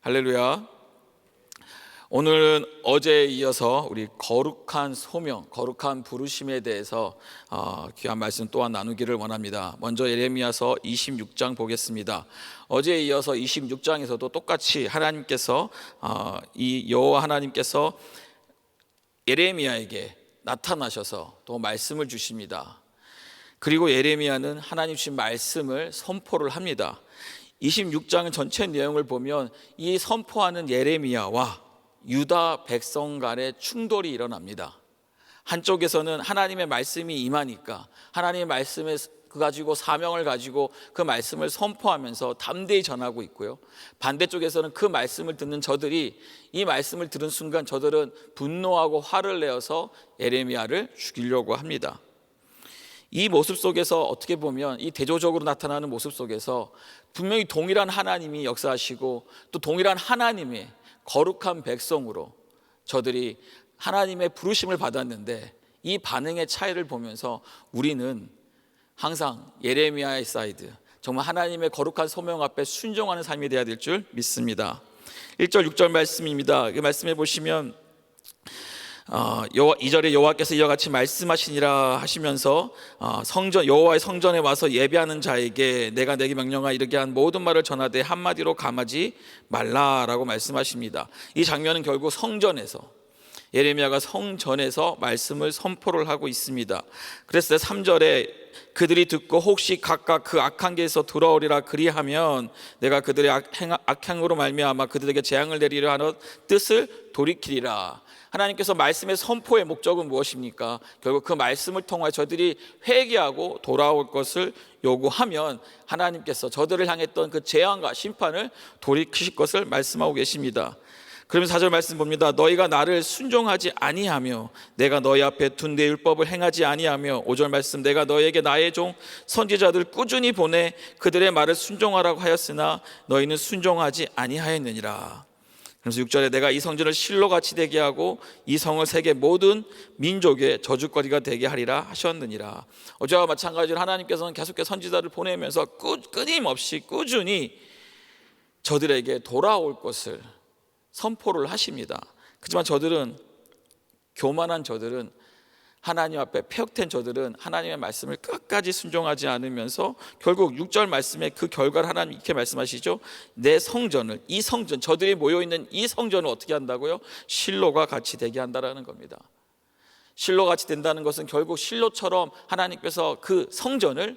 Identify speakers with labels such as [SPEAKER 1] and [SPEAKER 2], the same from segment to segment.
[SPEAKER 1] 할렐루야. 오늘은 어제에 이어서 우리 거룩한 소명, 거룩한 부르심에 대해서 귀한 말씀 또한 나누기를 원합니다. 먼저 예레미야서 26장 보겠습니다. 어제에 이어서 26장에서도 똑같이 하나님께서 이 여호와 하나님께서 예레미야에게 나타나셔서 또 말씀을 주십니다. 그리고 예레미야는 하나님 주신 말씀을 선포를 합니다. 26장 전체 내용을 보면 이 선포하는 예레미야와 유다 백성 간의 충돌이 일어납니다. 한쪽에서는 하나님의 말씀이 임하니까 하나님의 말씀을 가지고 사명을 가지고 그 말씀을 선포하면서 담대히 전하고 있고요, 반대쪽에서는 그 말씀을 듣는 저들이 이 말씀을 들은 순간 저들은 분노하고 화를 내어서 예레미야를 죽이려고 합니다. 이 모습 속에서 어떻게 보면 이 대조적으로 나타나는 모습 속에서 분명히 동일한 하나님이 역사하시고 또 동일한 하나님의 거룩한 백성으로 저들이 하나님의 부르심을 받았는데 이 반응의 차이를 보면서 우리는 항상 예레미야의 사이드, 정말 하나님의 거룩한 소명 앞에 순종하는 삶이 되어야 될 줄 믿습니다. 1절 6절 말씀입니다. 그 말씀해 보시면 2절에 여호와께서 이와 같이 말씀하시니라 하시면서 여호와의 성전에 와서 예배하는 자에게 내가 내게 명령하 이르게 한 모든 말을 전하되 한마디로 감하지 말라라고 말씀하십니다. 이 장면은 결국 성전에서, 예레미야가 성전에서 말씀을 선포를 하고 있습니다. 그래서 3절에 그들이 듣고 혹시 각각 그 악한 길에서 돌아오리라 그리하면 내가 그들의 악행으로 말미암아 그들에게 재앙을 내리려 하는 뜻을 돌이키리라. 하나님께서 말씀의 선포의 목적은 무엇입니까? 결국 그 말씀을 통하여 저들이 회개하고 돌아올 것을 요구하면 하나님께서 저들을 향했던 그 재앙과 심판을 돌이키실 것을 말씀하고 계십니다. 그러면서 4절 말씀 봅니다. 너희가 나를 순종하지 아니하며 내가 너희 앞에 둔 내 율법을 행하지 아니하며 5절 말씀 내가 너희에게 나의 종 선지자들 꾸준히 보내 그들의 말을 순종하라고 하였으나 너희는 순종하지 아니하였느니라. 그래서 6절에 내가 이 성전을 실로같이 되게 하고 이 성을 세계 모든 민족의 저주거리가 되게 하리라 하셨느니라. 어제와 마찬가지로 하나님께서는 계속해서 선지자를 보내면서 끊임없이 꾸준히 저들에게 돌아올 것을 선포를 하십니다. 그렇지만 저들은, 교만한 저들은, 하나님 앞에 폐역된 저들은 하나님의 말씀을 끝까지 순종하지 않으면서 결국 6절 말씀의 그 결과를 하나님 이렇게 말씀하시죠. 내 성전을, 이 성전, 저들이 모여있는 이 성전을 어떻게 한다고요? 실로가 같이 되게 한다라는 겁니다. 실로가 같이 된다는 것은 결국 실로처럼 하나님께서 그 성전을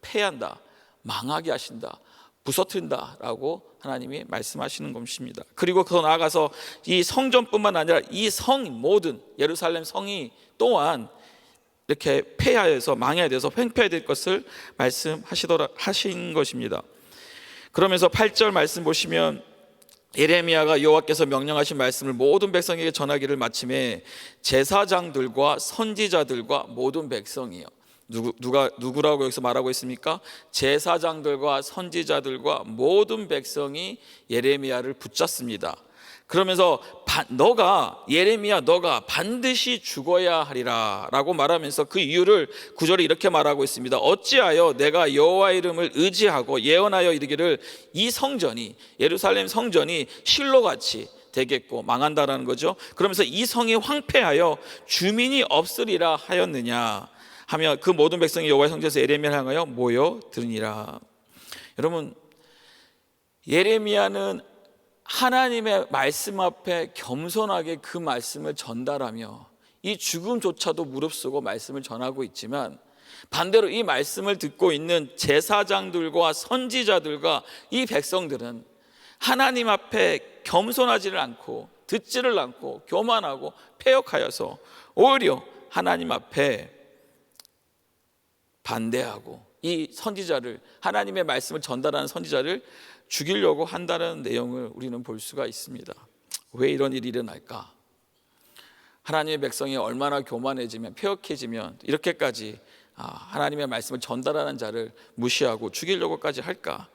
[SPEAKER 1] 폐한다, 망하게 하신다, 부서뜨린다라고 하나님이 말씀하시는 것입니다. 그리고 더 나아가서 이 성전뿐만 아니라 이 성, 모든 예루살렘 성이 또한 이렇게 폐하여서 망해야 돼서 횡패해야 될 것을 말씀하신 것입니다. 그러면서 8절 말씀 보시면 예레미야가 여호와께서 명령하신 말씀을 모든 백성에게 전하기를 마침에 제사장들과 선지자들과 모든 백성이요. 누구라고 여기서 말하고 있습니까? 제사장들과 선지자들과 모든 백성이 예레미야를 붙잡습니다. 그러면서 예레미야 너가 반드시 죽어야 하리라 라고 말하면서 그 이유를 9절에 이렇게 말하고 있습니다. 어찌하여 내가 여호와 이름을 의지하고 예언하여 이르기를 이 성전이, 예루살렘 성전이 실로같이 되겠고 망한다라는 거죠. 그러면서 이 성이 황폐하여 주민이 없으리라 하였느냐 하며 그 모든 백성이 여호와의 성전에서 예레미야를 향하여 모여 들으니라. 여러분, 예레미야는 하나님의 말씀 앞에 겸손하게 그 말씀을 전달하며 이 죽음조차도 무릅쓰고 말씀을 전하고 있지만, 반대로 이 말씀을 듣고 있는 제사장들과 선지자들과 이 백성들은 하나님 앞에 겸손하지를 않고 듣지를 않고 교만하고 패역하여서 오히려 하나님 앞에 반대하고 이 선지자를, 하나님의 말씀을 전달하는 선지자를 죽이려고 한다는 내용을 우리는 볼 수가 있습니다. 왜 이런 일이 일어날까? 하나님의 백성이 얼마나 교만해지면, 폐역해지면 이렇게까지 하나님의 말씀을 전달하는 자를 무시하고 죽이려고까지 할까?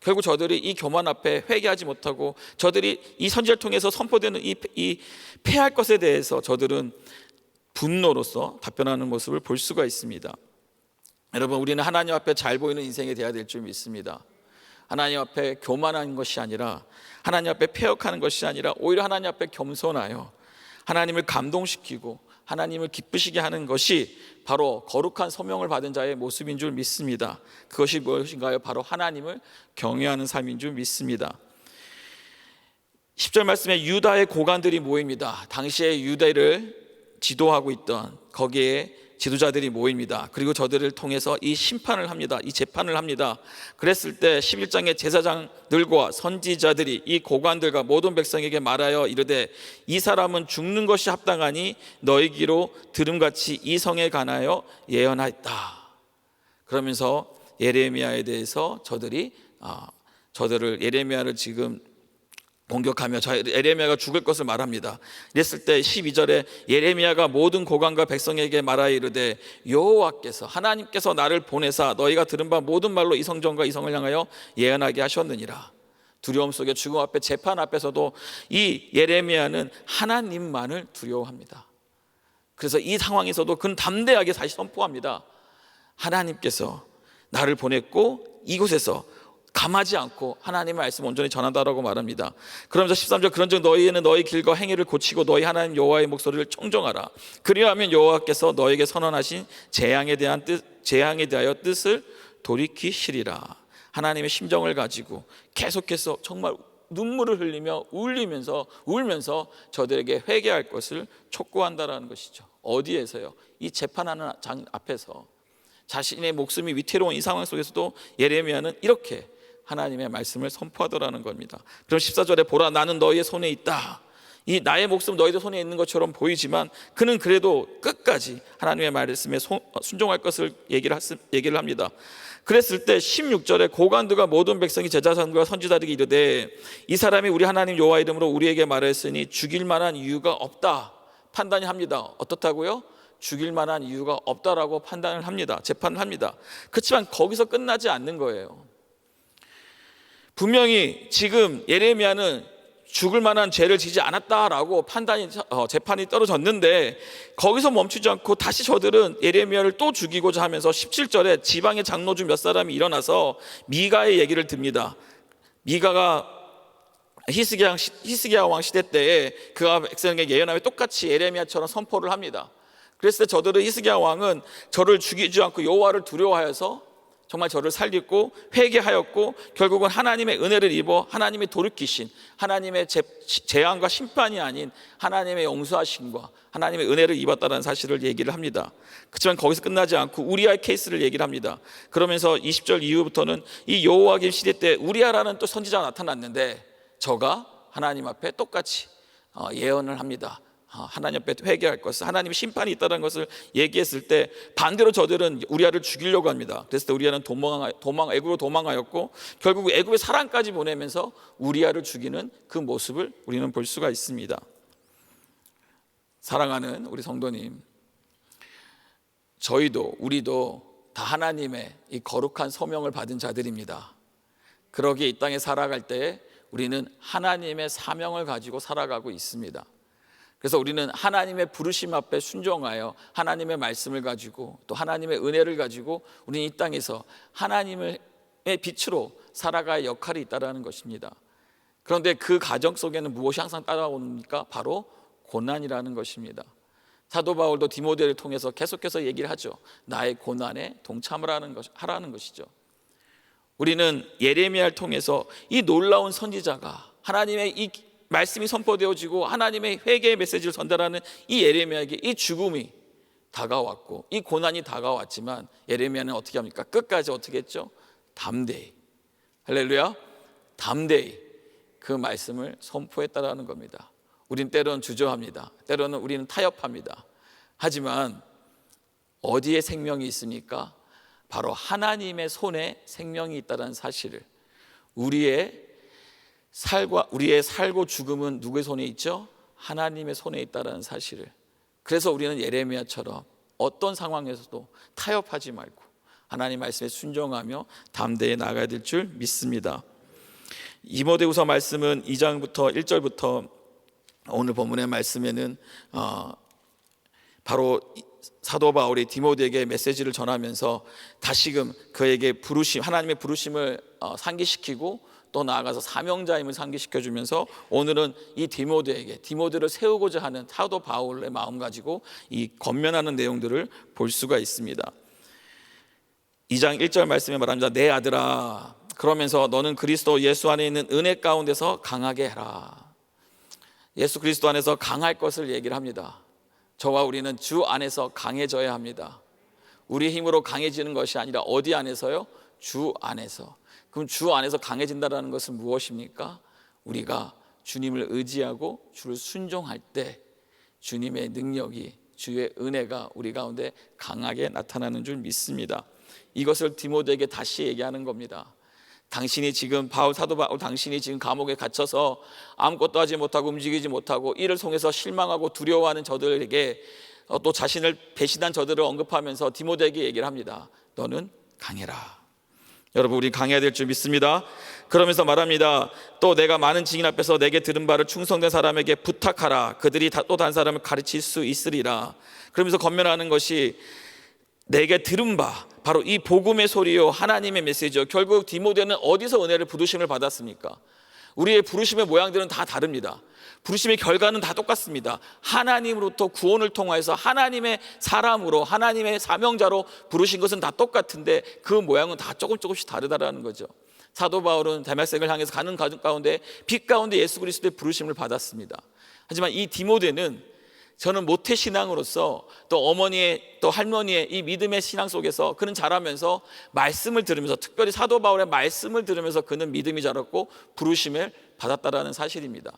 [SPEAKER 1] 결국 저들이 이 교만 앞에 회개하지 못하고 저들이 이 선지자를 통해서 선포되는 이 패할 것에 대해서 저들은 분노로서 답변하는 모습을 볼 수가 있습니다. 여러분, 우리는 하나님 앞에 잘 보이는 인생이 되어야 될 줄 믿습니다. 하나님 앞에 교만한 것이 아니라, 하나님 앞에 패역하는 것이 아니라 오히려 하나님 앞에 겸손하여 하나님을 감동시키고 하나님을 기쁘시게 하는 것이 바로 거룩한 소명을 받은 자의 모습인 줄 믿습니다. 그것이 무엇인가요? 바로 하나님을 경외하는 삶인 줄 믿습니다. 10절 말씀에 유다의 고관들이 모입니다. 당시에 유대를 지도하고 있던 거기에 지도자들이 모입니다. 그리고 저들을 통해서 이 심판을 합니다. 이 재판을 합니다. 그랬을 때 11장의 제사장들과 선지자들이 이 고관들과 모든 백성에게 말하여 이르되 이 사람은 죽는 것이 합당하니 너희 귀로 들음같이 이 성에 관하여 예언하였다. 그러면서 예레미야에 대해서 저들을 예레미야를 지금 공격하며 예레미야가 죽을 것을 말합니다. 이랬을 때 12절에 예레미야가 모든 고관과 백성에게 말하여 이르되 여호와께서 하나님께서 나를 보내사 너희가 들은 바 모든 말로 이 성전과 이 성을 향하여 예언하게 하셨느니라. 두려움 속에 죽음 앞에 재판 앞에서도 이 예레미야는 하나님만을 두려워합니다. 그래서 이 상황에서도 그는 담대하게 다시 선포합니다. 하나님께서 나를 보냈고 이곳에서 감하지 않고 하나님의 말씀을 온전히 전한다라고 말합니다. 그러면서 13절 그런즉 너희는 너희 길과 행위를 고치고 너희 하나님 여호와의 목소리를 청정하라. 그리하면 여호와께서 너에게 선언하신 재앙에 대하여 뜻을 돌이키시리라. 하나님의 심정을 가지고 계속해서 정말 눈물을 흘리며 울면서 저들에게 회개할 것을 촉구한다라는 것이죠. 어디에서요? 이 재판하는 장 앞에서 자신의 목숨이 위태로운 이 상황 속에서도 예레미야는 이렇게 하나님의 말씀을 선포하더라는 겁니다. 그럼 14절에 보라 나는 너희의 손에 있다. 이 나의 목숨 너희들 손에 있는 것처럼 보이지만 그는 그래도 끝까지 하나님의 말씀에 순종할 것을 얘기를 합니다. 그랬을 때 16절에 고관들과 모든 백성이 제사장과 선지자들에게 이르되 이 사람이 우리 하나님 여호와 이름으로 우리에게 말하였으니 죽일 만한 이유가 없다. 판단이 합니다. 어떻다고요? 죽일 만한 이유가 없다라고 판단을 합니다. 재판을 합니다. 그렇지만 거기서 끝나지 않는 거예요. 분명히 지금 예레미야는 죽을 만한 죄를 지지 않았다라고 재판이 떨어졌는데 거기서 멈추지 않고 다시 저들은 예레미야를 또 죽이고자 하면서 17절에 지방의 장로주 몇 사람이 일어나서 미가의 얘기를 듭니다. 미가가 히스기야 왕 시대 때에 그가 백성에게 예언하며 똑같이 예레미야처럼 선포를 합니다. 그랬을 때 저들은 히스기야 왕은 저를 죽이지 않고 여호와를 두려워하여서 정말 저를 살리고 회개하였고 결국은 하나님의 은혜를 입어 하나님의 돌이키신 하나님의 재앙과 심판이 아닌 하나님의 용서하심과 하나님의 은혜를 입었다는 사실을 얘기를 합니다. 그렇지만 거기서 끝나지 않고 우리아의 케이스를 얘기를 합니다. 그러면서 20절 이후부터는 이 여호와김 시대 때 우리아라는 또 선지자가 나타났는데 저가 하나님 앞에 똑같이 예언을 합니다. 하나님 앞에 회개할 것을, 하나님의 심판이 있다는 것을 얘기했을 때 반대로 저들은 우리아를 죽이려고 합니다. 그래서 우리아는 애굽으로 도망하였고 결국 애굽에 사람까지 보내면서 우리아를 죽이는 그 모습을 우리는 볼 수가 있습니다. 사랑하는 우리 성도님, 우리도 다 하나님의 이 거룩한 소명을 받은 자들입니다. 그러기에 이 땅에 살아갈 때 우리는 하나님의 사명을 가지고 살아가고 있습니다. 그래서 우리는 하나님의 부르심 앞에 순종하여 하나님의 말씀을 가지고 또 하나님의 은혜를 가지고 우리는 이 땅에서 하나님의 빛으로 살아갈 역할이 있다는 것입니다. 그런데 그 과정 속에는 무엇이 항상 따라오니까 바로 고난이라는 것입니다. 사도 바울도 디모데를 통해서 계속해서 얘기를 하죠. 나의 고난에 동참을 하라는 것이죠. 우리는 예레미야를 통해서 이 놀라운 선지자가 하나님의 이 말씀이 선포되어지고 하나님의 회개의 메시지를 전달하는 이 예레미야에게 이 죽음이 다가왔고 이 고난이 다가왔지만 예레미야는 어떻게 합니까? 끝까지 어떻게 했죠? 담대히, 할렐루야, 담대히 그 말씀을 선포했다라는 겁니다. 우린 때로는 주저합니다. 때로는 우리는 타협합니다. 하지만 어디에 생명이 있습니까? 바로 하나님의 손에 생명이 있다는 사실을, 우리의 살고 죽음은 누구의 손에 있죠? 하나님의 손에 있다는 사실을. 그래서 우리는 예레미야처럼 어떤 상황에서도 타협하지 말고 하나님 말씀에 순종하며 담대히 나가야 될 줄 믿습니다. 디모데후서 말씀은 2장부터 1절부터 오늘 본문의 말씀에는 바로 사도 바울이 디모데에게 메시지를 전하면서 다시금 그에게 하나님의 부르심을 상기시키고 또 나아가서 사명자임을 상기시켜 주면서 오늘은 이 디모데를 세우고자 하는 사도 바울의 마음 가지고 이 권면하는 내용들을 볼 수가 있습니다. 2장 1절 말씀에 말합니다. 내 아들아, 그러면서 너는 그리스도 예수 안에 있는 은혜 가운데서 강하게 해라. 예수 그리스도 안에서 강할 것을 얘기를 합니다. 저와 우리는 주 안에서 강해져야 합니다. 우리 힘으로 강해지는 것이 아니라 어디 안에서요? 주 안에서. 그럼 주 안에서 강해진다는 것은 무엇입니까? 우리가 주님을 의지하고 주를 순종할 때 주님의 능력이, 주의 은혜가 우리 가운데 강하게 나타나는 줄 믿습니다. 이것을 디모데에게 다시 얘기하는 겁니다. 당신이 지금 사도 바울 당신이 지금 감옥에 갇혀서 아무것도 하지 못하고 움직이지 못하고 이를 통해서 실망하고 두려워하는 저들에게 또 자신을 배신한 저들을 언급하면서 디모데에게 얘기를 합니다. 너는 강해라. 여러분, 우리 강해야 될 줄 믿습니다. 그러면서 말합니다. 또 내가 많은 증인 앞에서 내게 들은 바를 충성된 사람에게 부탁하라. 그들이 또 다른 사람을 가르칠 수 있으리라. 그러면서 권면하는 것이 내게 들은 바, 바로 이 복음의 소리요, 하나님의 메시지요. 결국 디모데는 어디서 은혜를 부르심을 받았습니까? 우리의 부르심의 모양들은 다 다릅니다. 부르심의 결과는 다 똑같습니다. 하나님으로부터 구원을 통하여서 하나님의 사람으로, 하나님의 사명자로 부르신 것은 다 똑같은데 그 모양은 다 조금씩 다르다라는 거죠. 사도 바울은 다메섹을 향해서 가는 가운데 빛 가운데 예수 그리스도의 부르심을 받았습니다. 하지만 이 디모데는 저는 모태신앙으로서 또 어머니의 또 할머니의 이 믿음의 신앙 속에서 그는 자라면서 말씀을 들으면서, 특별히 사도 바울의 말씀을 들으면서 그는 믿음이 자랐고 부르심을 받았다라는 사실입니다.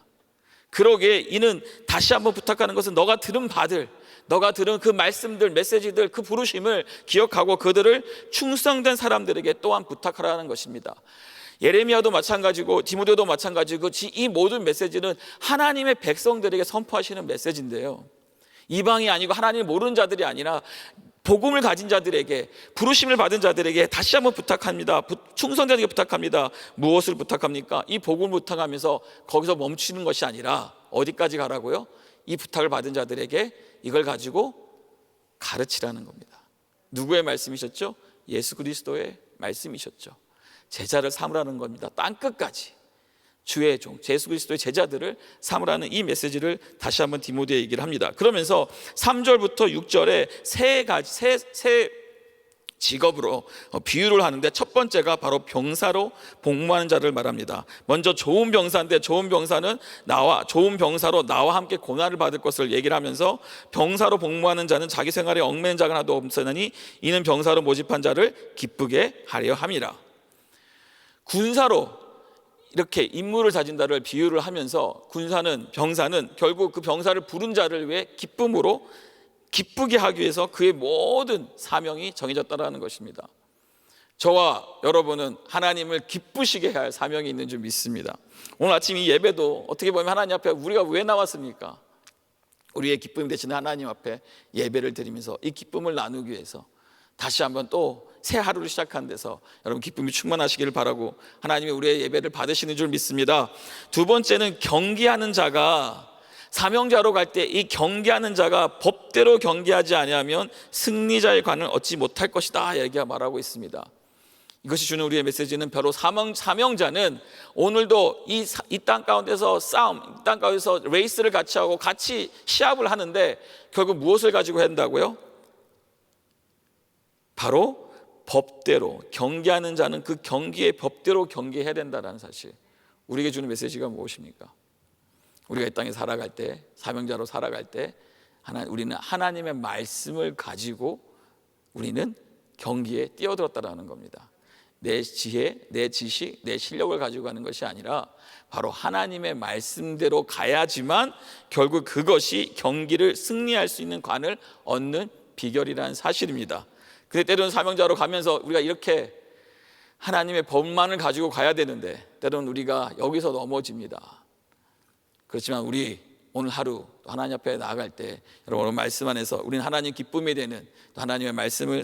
[SPEAKER 1] 그러기에 이는 다시 한번 부탁하는 것은 너가 들은 그 말씀들, 메시지들, 그 부르심을 기억하고 그들을 충성된 사람들에게 또한 부탁하라는 것입니다. 예레미야도 마찬가지고 디모데도 마찬가지고 이 모든 메시지는 하나님의 백성들에게 선포하시는 메시지인데요, 이방이 아니고 하나님을 모르는 자들이 아니라 복음을 가진 자들에게, 부르심을 받은 자들에게 다시 한번 부탁합니다. 충성되게 부탁합니다. 무엇을 부탁합니까? 이 복음을 부탁하면서 거기서 멈추는 것이 아니라 어디까지 가라고요? 이 부탁을 받은 자들에게 이걸 가지고 가르치라는 겁니다. 누구의 말씀이셨죠? 예수 그리스도의 말씀이셨죠. 제자를 삼으라는 겁니다. 땅끝까지 주의 종, 예수 그리스도의 제자들을 삼으라는 이 메시지를 다시 한번 디모데에 얘기를 합니다. 그러면서 3절부터 6절에 세 직업으로 비유를 하는데, 첫 번째가 바로 병사로 복무하는 자를 말합니다. 먼저 좋은 병사인데, 좋은 병사로 나와 함께 고난을 받을 것을 얘기를 하면서, 병사로 복무하는 자는 자기 생활에 얽매인 자가 하나도 없으니 이는 병사로 모집한 자를 기쁘게 하려 함이라. 군사로 이렇게 임무를 가진 자를 비유를 하면서 병사는 결국 그 병사를 부른 자를 위해 기쁘게 하기 위해서 그의 모든 사명이 정해졌다는 것입니다. 저와 여러분은 하나님을 기쁘시게 해야 할 사명이 있는 줄 믿습니다. 오늘 아침 이 예배도 어떻게 보면 하나님 앞에 우리가 왜 나왔습니까? 우리의 기쁨이 되시는 하나님 앞에 예배를 드리면서 이 기쁨을 나누기 위해서 다시 한번 또 새 하루를 시작한 데서 여러분 기쁨이 충만하시기를 바라고 하나님이 우리의 예배를 받으시는 줄 믿습니다. 두 번째는 경계하는 자가, 사명자로 갈 때 이 경계하는 자가 법대로 경계하지 아니하면 승리자의 관을 얻지 못할 것이다, 얘기가 말하고 있습니다. 이것이 주는 우리의 메시지는 바로 사명자는 오늘도 이 땅 가운데서 이 땅 가운데서 레이스를 같이 하고 같이 시합을 하는데 결국 무엇을 가지고 한다고요? 바로 법대로 경계하는 자는 그 경기의 법대로 경계해야 된다는 사실. 우리에게 주는 메시지가 무엇입니까? 우리가 이 땅에 살아갈 때, 사명자로 살아갈 때 우리는 하나님의 말씀을 가지고 우리는 경기에 뛰어들었다라는 겁니다. 내 지혜, 내 지식, 내 실력을 가지고 가는 것이 아니라 바로 하나님의 말씀대로 가야지만 결국 그것이 경기를 승리할 수 있는 관을 얻는 비결이라는 사실입니다. 근데 때로는 사명자로 가면서 우리가 이렇게 하나님의 법만을 가지고 가야 되는데 때로는 우리가 여기서 넘어집니다. 그렇지만 우리 오늘 하루 하나님 앞에 나아갈 때 여러분 말씀 안에서 우리는 하나님 기쁨이 되는, 또 하나님의 말씀을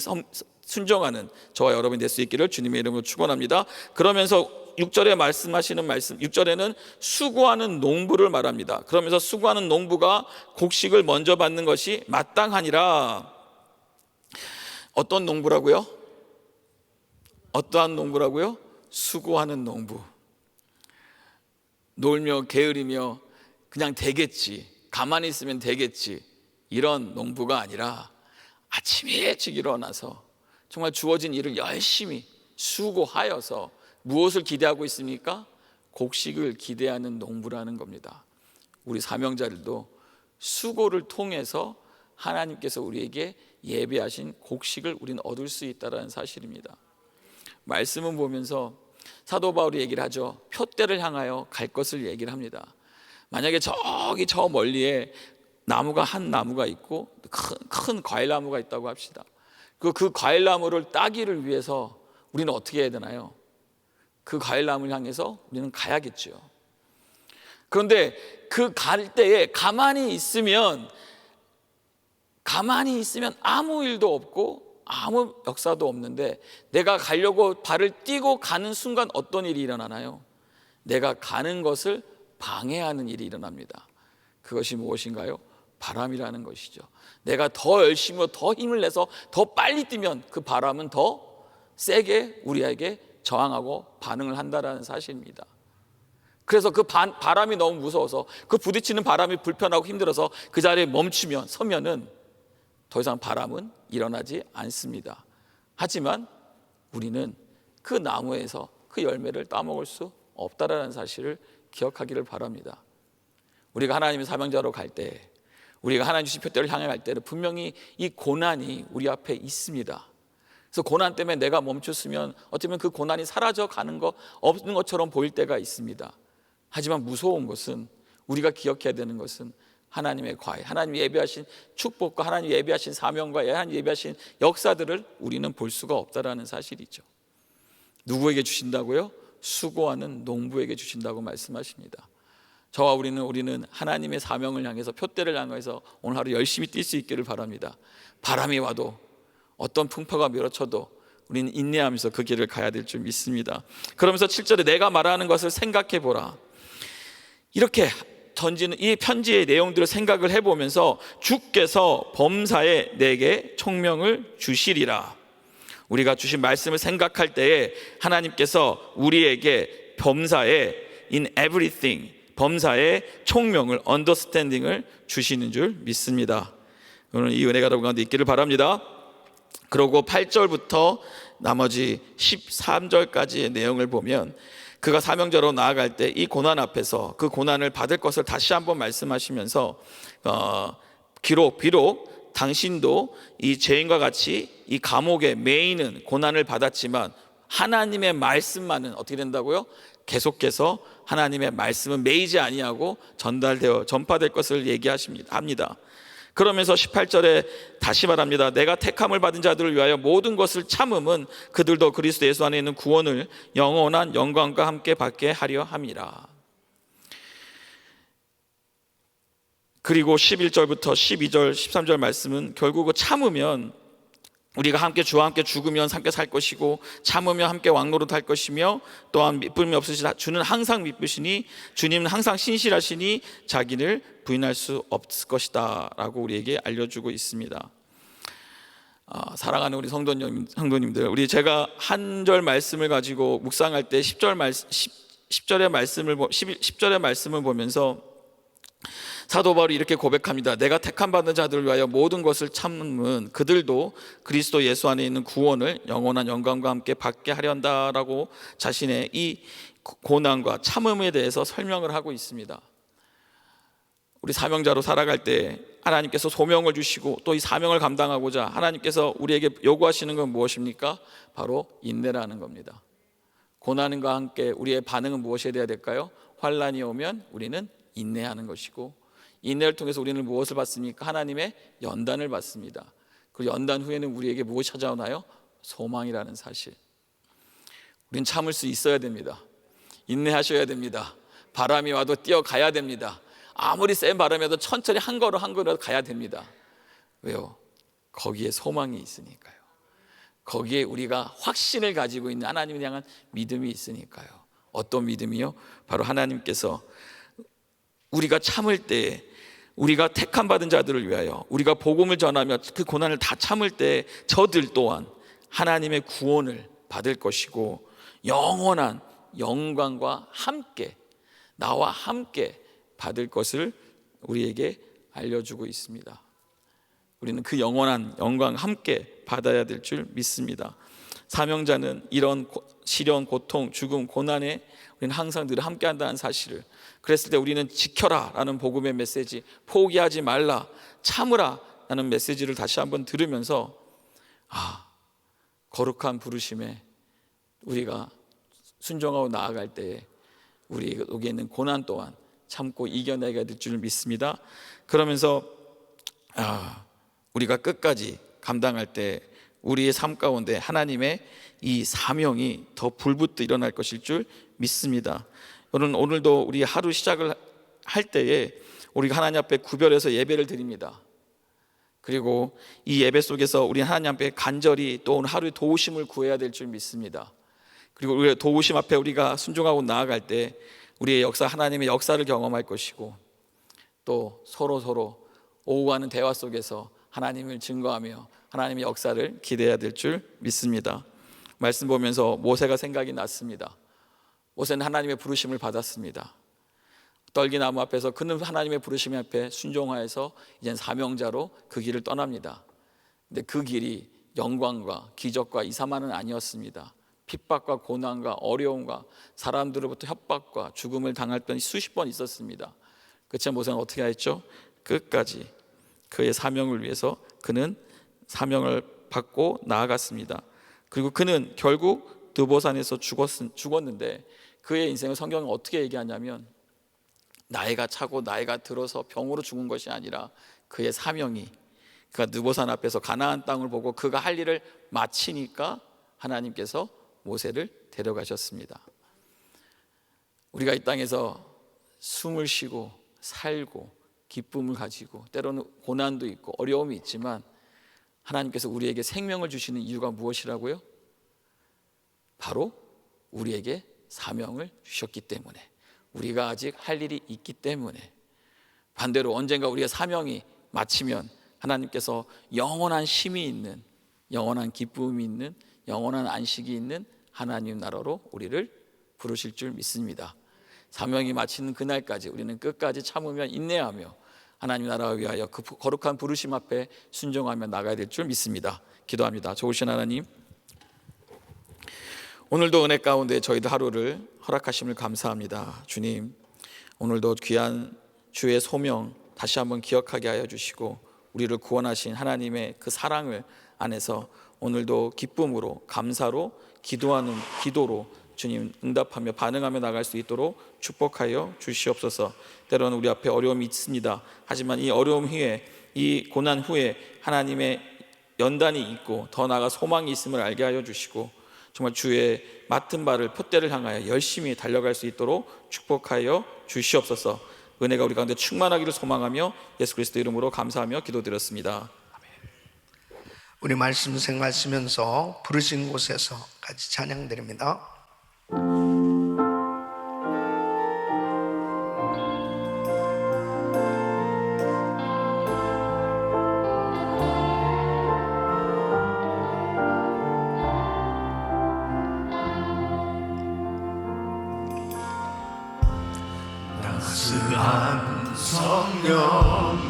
[SPEAKER 1] 순종하는 저와 여러분이 될 수 있기를 주님의 이름으로 축원합니다. 그러면서 6절에 말씀하시는 말씀, 6절에는 수고하는 농부를 말합니다. 그러면서 수고하는 농부가 곡식을 먼저 받는 것이 마땅하니라. 어떤 농부라고요? 어떠한 농부라고요? 수고하는 농부. 놀며 게으르며 그냥 되겠지, 가만히 있으면 되겠지, 이런 농부가 아니라 아침에 일찍 일어나서 정말 주어진 일을 열심히 수고하여서 무엇을 기대하고 있습니까? 곡식을 기대하는 농부라는 겁니다. 우리 사명자들도 수고를 통해서 하나님께서 우리에게 예비하신 곡식을 우리는 얻을 수 있다는 사실입니다. 말씀은 보면서 사도 바울이 얘기를 하죠. 표대를 향하여 갈 것을 얘기를 합니다. 만약에 저기 저 멀리에 한 나무가 있고 큰 과일나무가 있다고 합시다. 그 과일나무를 따기를 위해서 우리는 어떻게 해야 되나요? 그 과일나무를 향해서 우리는 가야겠죠. 그런데 그 갈 때에 가만히 있으면 아무 일도 없고 아무 역사도 없는데, 내가 가려고 발을 띄고 가는 순간 어떤 일이 일어나나요? 내가 가는 것을 방해하는 일이 일어납니다. 그것이 무엇인가요? 바람이라는 것이죠. 내가 더 열심히 더 힘을 내서 더 빨리 뛰면 그 바람은 더 세게 우리에게 저항하고 반응을 한다는 사실입니다. 그래서 그 바람이 너무 무서워서, 그 부딪히는 바람이 불편하고 힘들어서 그 자리에 서면은 더 이상 바람은 일어나지 않습니다. 하지만 우리는 그 나무에서 그 열매를 따먹을 수 없다라는 사실을 기억하기를 바랍니다. 우리가 하나님의 사명자로 갈 때, 우리가 하나님 주신 표대를 향해 갈 때는 분명히 이 고난이 우리 앞에 있습니다. 그래서 고난 때문에 내가 멈췄으면 어쩌면 그 고난이 사라져 가는 거 없는 것처럼 보일 때가 있습니다. 하지만 무서운 것은, 우리가 기억해야 되는 것은 하나님의 과외, 하나님 예비하신 축복과 하나님 예비하신 사명과 하나님 예비하신 역사들을 우리는 볼 수가 없다라는 사실이죠. 누구에게 주신다고요? 수고하는 농부에게 주신다고 말씀하십니다. 저와 우리는 하나님의 사명을 향해서, 표대를 향해서 오늘 하루 열심히 뛸 수 있기를 바랍니다. 바람이 와도 어떤 풍파가 밀어쳐도 우리는 인내하면서 그 길을 가야 될 줄 믿습니다. 그러면서 7절에 내가 말하는 것을 생각해 보라, 이렇게 던지는 이 편지의 내용들을 생각을 해보면서 주께서 범사에 내게 총명을 주시리라. 우리가 주신 말씀을 생각할 때에 하나님께서 우리에게 범사에 in everything, 범사에 총명을, 언더스탠딩을 주시는 줄 믿습니다. 오늘 이 은혜가 여러분 가운데 있기를 바랍니다. 그리고 8절부터 나머지 13절까지의 내용을 보면, 그가 사명자로 나아갈 때 이 고난 앞에서 그 고난을 받을 것을 다시 한번 말씀하시면서 비록 당신도 이 죄인과 같이 이 감옥의 매이는 고난을 받았지만 하나님의 말씀만은 어떻게 된다고요? 계속해서 하나님의 말씀은 매이지 아니하고 전파될 것을 얘기합니다. 그러면서 18절에 다시 말합니다. 내가 택함을 받은 자들을 위하여 모든 것을 참음은 그들도 그리스도 예수 안에 있는 구원을 영원한 영광과 함께 받게 하려 함이라. 그리고 11절부터 12절 13절 말씀은 결국 참으면 우리가 함께 주와 함께 죽으면 함께 살 것이고, 참으며 함께 왕노릇 할 것이며, 또한 미쁨이 없으시다 주는 항상 미쁘시니 주님은 항상 신실하시니 자기를 부인할 수 없을 것이다 라고 우리에게 알려주고 있습니다. 사랑하는 우리 성도님들, 제가 한 절 말씀을 가지고 묵상할 때 10절의 말씀을 보면서 사도 바울이 이렇게 고백합니다. 내가 택함 받는 자들을 위하여 모든 것을 참는 그들도 그리스도 예수 안에 있는 구원을 영원한 영광과 함께 받게 하려 한다라고 자신의 이 고난과 참음에 대해서 설명을 하고 있습니다. 우리 사명자로 살아갈 때 하나님께서 소명을 주시고 또 이 사명을 감당하고자 하나님께서 우리에게 요구하시는 건 무엇입니까? 바로 인내라는 겁니다. 고난과 함께 우리의 반응은 무엇이 되어야 될까요? 환난이 오면 우리는 인내하는 것이고, 인내를 통해서 우리는 무엇을 받습니까? 하나님의 연단을 받습니다. 그 연단 후에는 우리에게 무엇이 찾아오나요? 소망이라는 사실. 우리는 참을 수 있어야 됩니다. 인내하셔야 됩니다. 바람이 와도 뛰어가야 됩니다. 아무리 센 바람이라도 천천히 한 걸음이라도 가야 됩니다. 왜요? 거기에 소망이 있으니까요. 거기에 우리가 확신을 가지고 있는 하나님을 향한 믿음이 있으니까요. 어떤 믿음이요? 바로 하나님께서 우리가 참을 때 우리가 택함 받은 자들을 위하여 우리가 복음을 전하며 그 고난을 다 참을 때 저들 또한 하나님의 구원을 받을 것이고 영원한 영광과 함께, 나와 함께 받을 것을 우리에게 알려주고 있습니다. 우리는 그 영원한 영광 함께 받아야 될 줄 믿습니다. 사명자는 이런 시련, 고통, 죽음, 고난에 우리는 항상 늘 함께 한다는 사실을, 그랬을 때 우리는 지켜라 라는 복음의 메시지, 포기하지 말라, 참으라 라는 메시지를 다시 한번 들으면서 거룩한 부르심에 우리가 순종하고 나아갈 때에 우리 여기에 있는 고난 또한 참고 이겨내게 될 줄 믿습니다. 그러면서 우리가 끝까지 감당할 때 우리의 삶 가운데 하나님의 이 사명이 더 불붙듯 일어날 것일 줄 믿습니다. 여러분, 오늘도 우리 하루 시작을 할 때에 우리가 하나님 앞에 구별해서 예배를 드립니다. 그리고 이 예배 속에서 우리 하나님 앞에 간절히 또 오늘 하루의 도우심을 구해야 될 줄 믿습니다. 그리고 우리의 도우심 앞에 우리가 순종하고 나아갈 때 우리의 역사, 하나님의 역사를 경험할 것이고, 또 서로 오고 가는 대화 속에서 하나님을 증거하며 하나님의 역사를 기대해야 될 줄 믿습니다. 말씀 보면서 모세가 생각이 났습니다. 모세는 하나님의 부르심을 받았습니다. 떨기나무 앞에서 그는 하나님의 부르심 앞에 순종하여서 이젠 사명자로 그 길을 떠납니다. 근데 그 길이 영광과 기적과 이사만은 아니었습니다. 핍박과 고난과 어려움과 사람들로부터 협박과 죽음을 당할 뻔 수십 번 있었습니다. 그렇지만 모세는 어떻게 했죠? 끝까지 그의 사명을 위해서 그는 사명을 받고 나아갔습니다. 그리고 그는 결국 드보산에서 죽었는데 그의 인생을 성경은 어떻게 얘기하냐면 나이가 차고 나이가 들어서 병으로 죽은 것이 아니라 그의 사명이, 그가 느보산 앞에서 가나안 땅을 보고 그가 할 일을 마치니까 하나님께서 모세를 데려가셨습니다. 우리가 이 땅에서 숨을 쉬고 살고 기쁨을 가지고 때로는 고난도 있고 어려움이 있지만 하나님께서 우리에게 생명을 주시는 이유가 무엇이라고요? 바로 우리에게 사명을 주셨기 때문에, 우리가 아직 할 일이 있기 때문에. 반대로 언젠가 우리의 사명이 마치면 하나님께서 영원한 쉼이 있는, 영원한 기쁨이 있는, 영원한 안식이 있는 하나님 나라로 우리를 부르실 줄 믿습니다. 사명이 마치는 그날까지 우리는 끝까지 참으며 인내하며 하나님 나라를 위하여 그 거룩한 부르심 앞에 순종하며 나가야 될 줄 믿습니다. 기도합니다. 좋으신 하나님, 오늘도 은혜 가운데 저희들 하루를 허락하심을 감사합니다. 주님, 오늘도 귀한 주의 소명 다시 한번 기억하게 하여 주시고 우리를 구원하신 하나님의 그 사랑을 안에서 오늘도 기쁨으로, 감사로, 기도하는 기도로 주님 응답하며 반응하며 나갈 수 있도록 축복하여 주시옵소서. 때로는 우리 앞에 어려움이 있습니다. 하지만 이 어려움 후에, 이 고난 후에 하나님의 연단이 있고 더 나아가 소망이 있음을 알게 하여 주시고 정말 주의 맡은 바를, 푯대를 향하여 열심히 달려갈 수 있도록 축복하여 주시옵소서. 은혜가 우리 가운데 충만하기를 소망하며 예수 그리스도 이름으로 감사하며 기도드렸습니다.
[SPEAKER 2] 우리 말씀 생각하시면서 부르신 곳에서 같이 찬양드립니다.
[SPEAKER 3] 따스한 성령이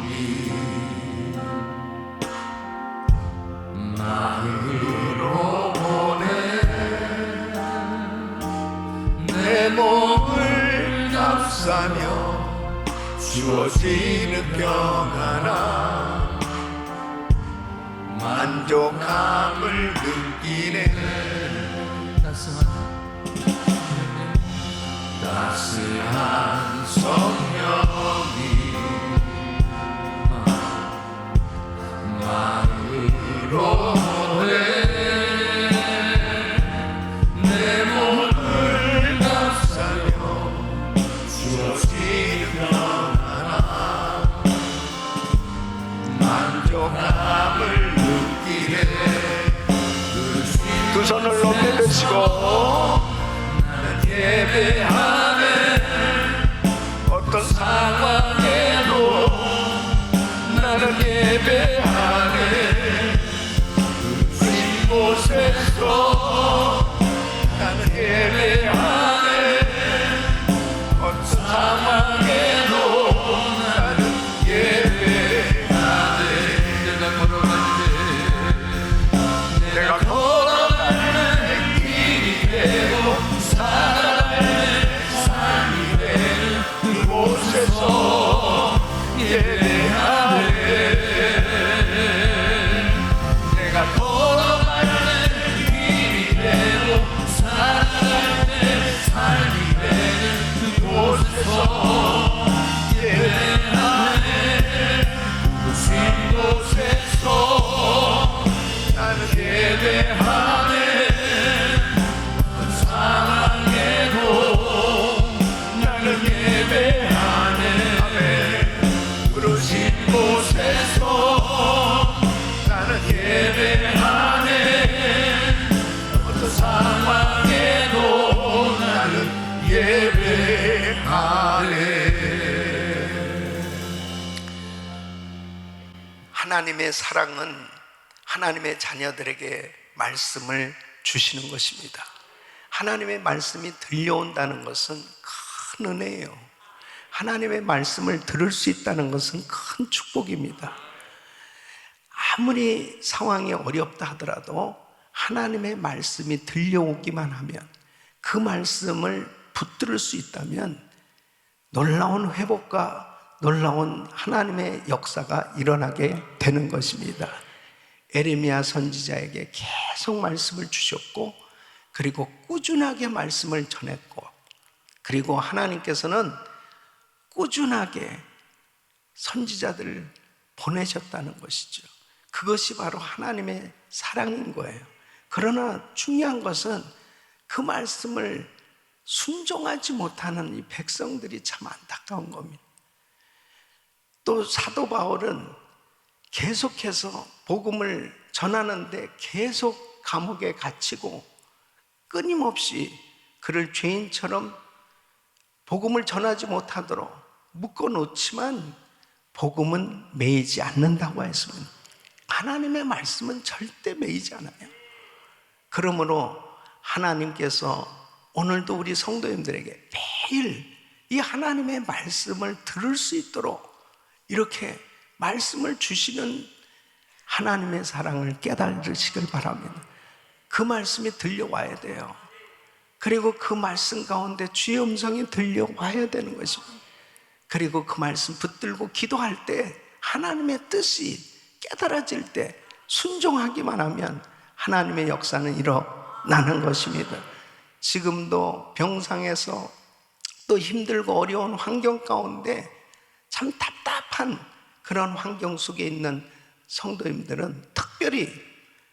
[SPEAKER 3] 마음으로 보내 내 몸을 감싸며 주어지는 평안함 만족함을 느끼네. 따스한 성령이 마음으로 내 몸을 감싸며 주어지는 평안함 만족함을 느끼네.
[SPEAKER 2] 두 손을 높이 드시고
[SPEAKER 3] 예배하네. 어떤 상황에도 이곳에서 예배하네. 내가 걸어갈 때 길이 되고 살아갈 때 삶이 되는 그곳에서 예배하네. 쉰 곳에서 나는 예배하네.
[SPEAKER 2] 하나님의 사랑은 하나님의 자녀들에게 말씀을 주시는 것입니다. 하나님의 말씀이 들려온다는 것은 큰 은혜예요. 하나님의 말씀을 들을 수 있다는 것은 큰 축복입니다. 아무리 상황이 어렵다 하더라도 하나님의 말씀이 들려오기만 하면, 그 말씀을 붙들을 수 있다면 놀라운 회복과 놀라운 하나님의 역사가 일어나게 되는 것입니다. 에레미야 선지자에게 계속 말씀을 주셨고, 그리고 꾸준하게 말씀을 전했고, 그리고 하나님께서는 꾸준하게 선지자들을 보내셨다는 것이죠. 그것이 바로 하나님의 사랑인 거예요. 그러나 중요한 것은 그 말씀을 순종하지 못하는 이 백성들이 참 안타까운 겁니다. 또 사도 바울은 계속해서 복음을 전하는데 계속 감옥에 갇히고 끊임없이 그를 죄인처럼 복음을 전하지 못하도록 묶어놓지만 복음은 매이지 않는다고 했습니다. 하나님의 말씀은 절대 매이지 않아요. 그러므로 하나님께서 오늘도 우리 성도님들에게 매일 이 하나님의 말씀을 들을 수 있도록 이렇게 말씀을 주시는 하나님의 사랑을 깨달으시길 바랍니다. 그 말씀이 들려와야 돼요. 그리고 그 말씀 가운데 주의 음성이 들려와야 되는 것입니다. 그리고 그 말씀 붙들고 기도할 때 하나님의 뜻이 깨달아질 때 순종하기만 하면 하나님의 역사는 일어나는 것입니다. 지금도 병상에서 또 힘들고 어려운 환경 가운데 참 답답한 그런 환경 속에 있는 성도님들은 특별히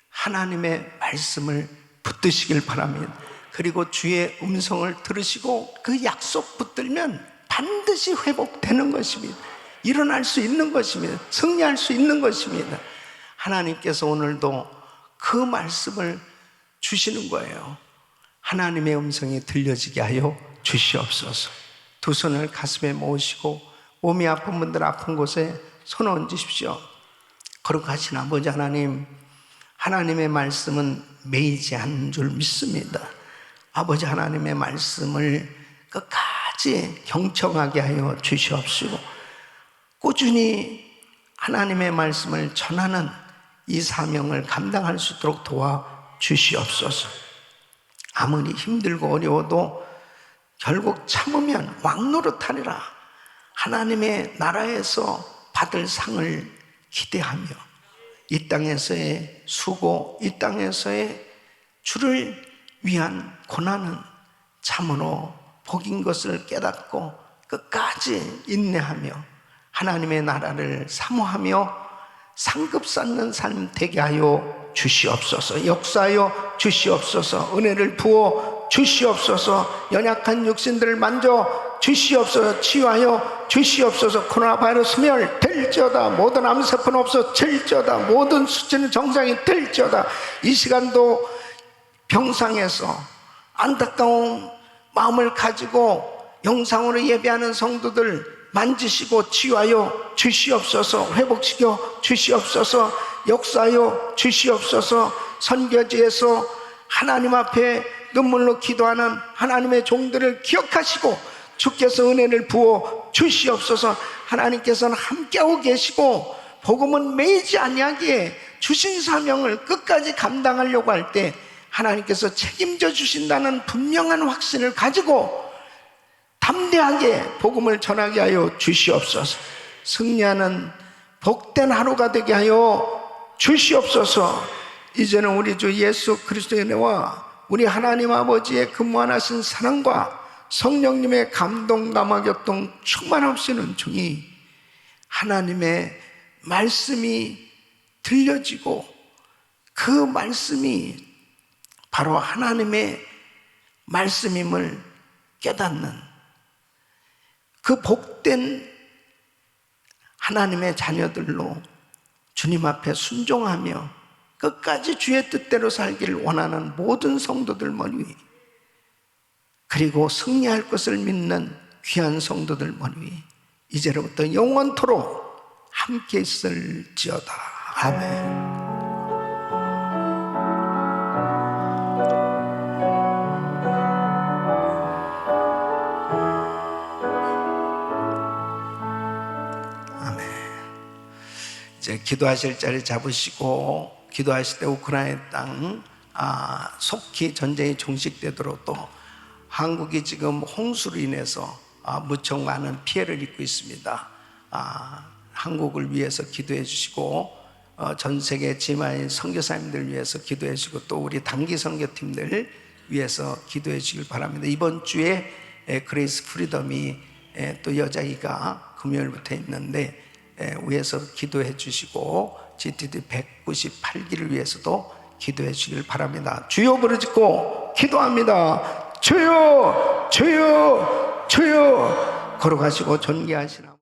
[SPEAKER 2] 하나님의 말씀을 붙드시길 바랍니다. 그리고 주의 음성을 들으시고 그 약속 붙들면 반드시 회복되는 것입니다. 일어날 수 있는 것입니다. 승리할 수 있는 것입니다. 하나님께서 오늘도 그 말씀을 주시는 거예요. 하나님의 음성이 들려지게 하여 주시옵소서. 두 손을 가슴에 모으시고 몸이 아픈 분들 아픈 곳에 손 얹으십시오. 거룩하신 아버지 하나님, 하나님의 말씀은 매이지 않는 줄 믿습니다. 아버지 하나님의 말씀을 끝까지 경청하게 하여 주시옵시고 꾸준히 하나님의 말씀을 전하는 이 사명을 감당할 수 있도록 도와주시옵소서. 아무리 힘들고 어려워도 결국 참으면 왕노릇하리라. 하나님의 나라에서 받을 상을 기대하며 이 땅에서의 수고, 이 땅에서의 주를 위한 고난은 참으로 복인 것을 깨닫고 끝까지 인내하며 하나님의 나라를 사모하며 상급 쌓는 삶 되게 하여 주시옵소서. 역사하여 주시옵소서. 은혜를 부어 주시옵소서. 연약한 육신들을 만져 주시옵소서. 치유하여 주시옵소서. 코로나 바이러스 멸될지어다. 모든 암세포는 없어질지어다. 모든 수치는 정상이 될지어다. 이 시간도 병상에서 안타까운 마음을 가지고 영상으로 예배하는 성도들 만지시고 치유하여 주시옵소서. 회복시켜 주시옵소서. 역사하여 주시옵소서. 선교지에서 하나님 앞에 눈물로 기도하는 하나님의 종들을 기억하시고 주께서 은혜를 부어 주시옵소서. 하나님께서는 함께하고 계시고 복음은 매이지 아니하기에 주신 사명을 끝까지 감당하려고 할 때 하나님께서 책임져 주신다는 분명한 확신을 가지고 담대하게 복음을 전하게 하여 주시옵소서. 승리하는 복된 하루가 되게 하여 주시옵소서. 이제는 우리 주 예수 그리스도의 은혜와 우리 하나님 아버지의 근무하신 사랑과 성령님의 감동 감화교통 충만하시는 중이 하나님의 말씀이 들려지고 그 말씀이 바로 하나님의 말씀임을 깨닫는 그 복된 하나님의 자녀들로 주님 앞에 순종하며 끝까지 주의 뜻대로 살기를 원하는 모든 성도들 머리 위, 그리고 승리할 것을 믿는 귀한 성도들 머리 위, 이제로부터 영원토록 함께 있을지어다. 아멘. 이제 기도하실 자리 잡으시고, 기도하실 때 우크라이나 땅 속히 전쟁이 종식되도록, 또 한국이 지금 홍수로 인해서 무척 많은 피해를 입고 있습니다. 한국을 위해서 기도해 주시고, 전 세계 지만인 선교사님들 위해서 기도해 주시고, 또 우리 단기 선교팀들 위해서 기도해 주시길 바랍니다. 이번 주에 그레이스 프리덤이 또 여자기가 금요일부터 있는데 위해서 기도해 주시고, GTD 198기를 위해서도 기도해 주시길 바랍니다. 주여 부르짖고 기도합니다. 주여 주여 주여 걸어가시고 존귀하시나